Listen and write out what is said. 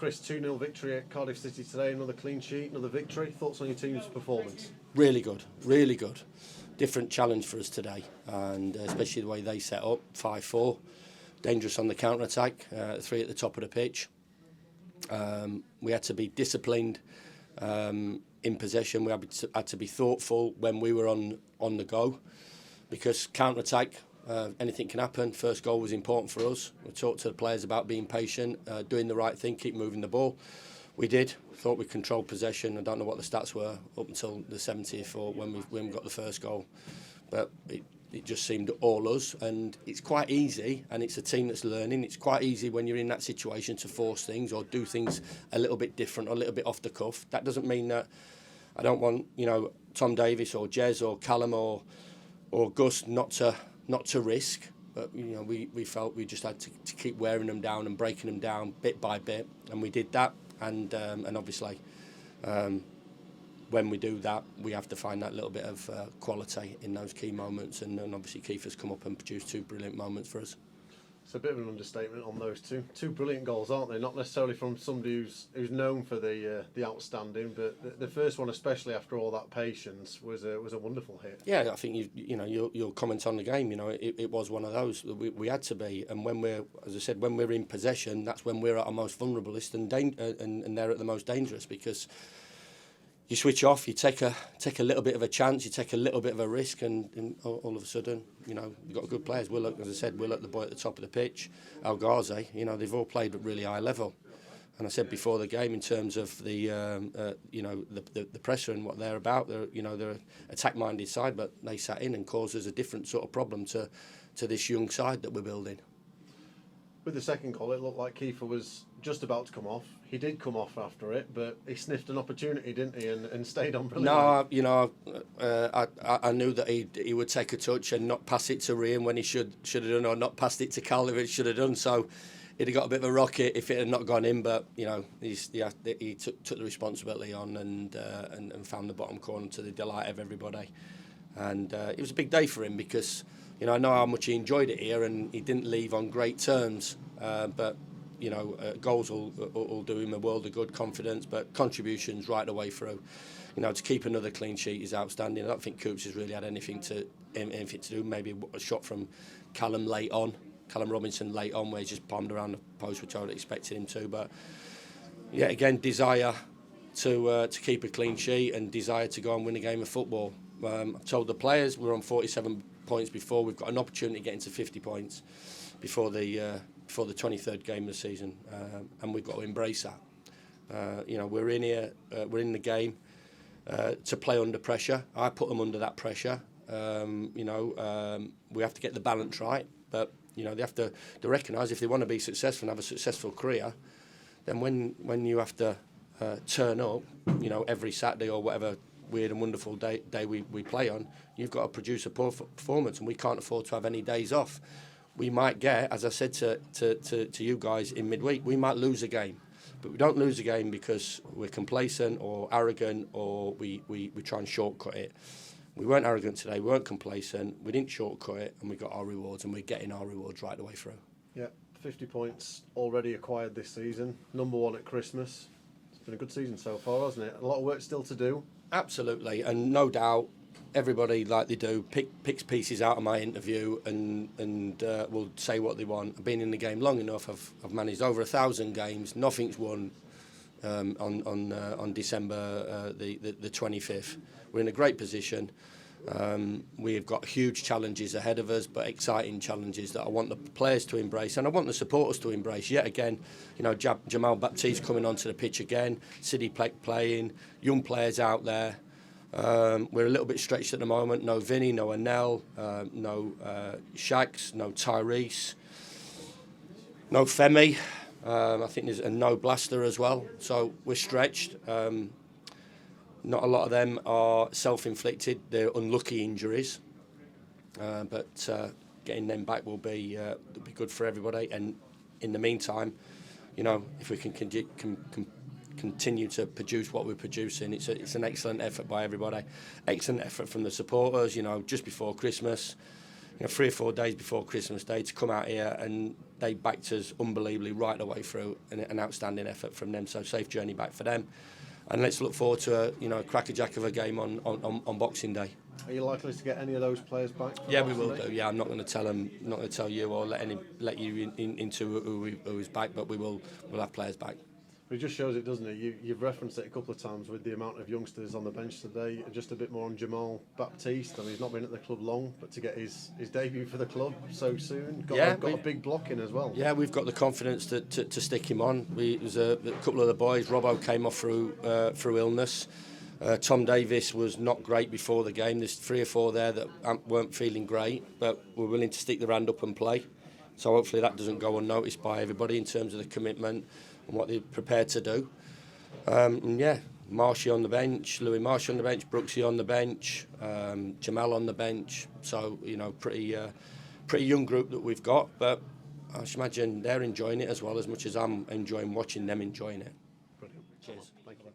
Chris, 2-0 victory at Cardiff City today, another clean sheet, another victory. Thoughts on your team's performance? Really good, really good. Different challenge for us today, and especially the way they set up, 5-4. Dangerous on the counter-attack, 3 at the top of the pitch. We had to be disciplined in possession. We had to be thoughtful when we were on the go, because counter-attack, anything can happen. First goal was important for us. We talked to the players about being patient, doing the right thing, keep moving the ball. We did. Thought we controlled possession. I don't know what the stats were up until the 70th or when we got the first goal, but it just seemed all us. And it's quite easy, and it's a team that's learning. It's quite easy when you're in that situation to force things or do things a little bit different or a little bit off the cuff. That doesn't mean that I don't want, Tom Davies or Jez or Callum or Gus not to risk, but we felt we just had to keep wearing them down and breaking them down bit by bit, and we did that. And obviously, when we do that, we have to find that little bit of quality in those key moments, and obviously Kefas come up and produce 2 brilliant moments for us. It's a bit of an understatement on those two brilliant goals, aren't they? Not necessarily from somebody who's known for the outstanding, but the first one, especially after all that patience, was a wonderful hit. Yeah, I think you'll comment on the game. It was one of those we had to be, and when as I said, when we're in possession, that's when we're at our most vulnerabilist and they're at the most dangerous, because you switch off, you take a little bit of a chance, you take a little bit of a risk, and all of a sudden, you've got good players. As I said, the boy at the top of the pitch, El Ghazi, they've all played at really high level. And I said before the game, in terms of the pressure and what they're about, they're an attack-minded side, but they sat in and caused us a different sort of problem to this young side that we're building. With the second goal, it looked like Kefas was just about to come off. He did come off after it, but he sniffed an opportunity, didn't he, and stayed on brilliantly. No, I knew that he would take a touch and not pass it to Rian when he should have done, or not passed it to Cal if it should have done. So he'd have got a bit of a rocket if it had not gone in. But he took the responsibility on and found the bottom corner to the delight of everybody. And it was a big day for him, because I know how much he enjoyed it here, and he didn't leave on great terms. But goals will do him a world of good, confidence, but contributions right the way through. To keep another clean sheet is outstanding. I don't think Coops has really had anything to do. Maybe a shot from Callum Robinson late on, where he's just bombed around the post, which I would expected him to. But yeah, again, desire to keep a clean sheet and desire to go and win a game of football. I've told the players we're on 47 points before. We've got an opportunity to get into 50 points before the 23rd game of the season, and we've got to embrace that. We're in here, we're in the game to play under pressure. I put them under that pressure. We have to get the balance right, but they have to recognise, if they want to be successful and have a successful career, then when you have to turn up, every Saturday or whatever weird and wonderful day we play on, you've got to produce a poor performance, and we can't afford to have any days off. We might get, as I said to you guys in midweek, we might lose a game, but we don't lose a game because we're complacent or arrogant, or we try and shortcut it. We weren't arrogant today, we weren't complacent, we didn't shortcut it, and we got our rewards, and we're getting our rewards right the way through. Yeah, 50 points already acquired this season, number 1 at Christmas. It's been a good season so far, hasn't it? A lot of work still to do. Absolutely, and no doubt everybody, like they do, picks pieces out of my interview and will say what they want. I've been in the game long enough. I've managed over 1,000 games. Nothing's won on December the 25th. We're in a great position. We've got huge challenges ahead of us, but exciting challenges that I want the players to embrace, and I want the supporters to embrace. Yet again, Jamal Baptiste coming onto the pitch again, City playing, young players out there. We're a little bit stretched at the moment. No Vinny, no Anel, no Shags, no Tyrese, no Femi. I think there's no Blaster as well. So we're stretched. Not a lot of them are self-inflicted. They're unlucky injuries. But getting them back will be good for everybody. And in the meantime, if we can continue to produce what we're producing, it's an excellent effort by everybody. Excellent effort from the supporters. Just before Christmas, 3 or 4 days before Christmas Day to come out here, and they backed us unbelievably right the way through, and an outstanding effort from them. So safe journey back for them, and let's look forward to a crackerjack of a game on Boxing Day. Are you likely to get any of those players back? Yeah, we will do. Yeah, I'm not going to tell them, not going to tell you or let you into who's back, but we'll have players back. It just shows it, doesn't it? You've referenced it a couple of times with the amount of youngsters on the bench today. Just a bit more on Jamal Baptiste. I mean, he's not been at the club long, but to get his debut for the club so soon, got a big block in as well. Yeah, we've got the confidence to stick him on. There's a couple of the boys. Robbo came off through illness. Tom Davis was not great before the game. There's 3 or 4 there that weren't feeling great, but were willing to stick their hand up and play. So hopefully that doesn't go unnoticed by everybody in terms of the commitment and what they're prepared to do. Marshy on the bench, Louis Marsh on the bench, Brooksy on the bench, Jamal on the bench. So, pretty young group that we've got, but I should imagine they're enjoying it as much as I'm enjoying watching them enjoying it. Brilliant. Cheers. Thank you.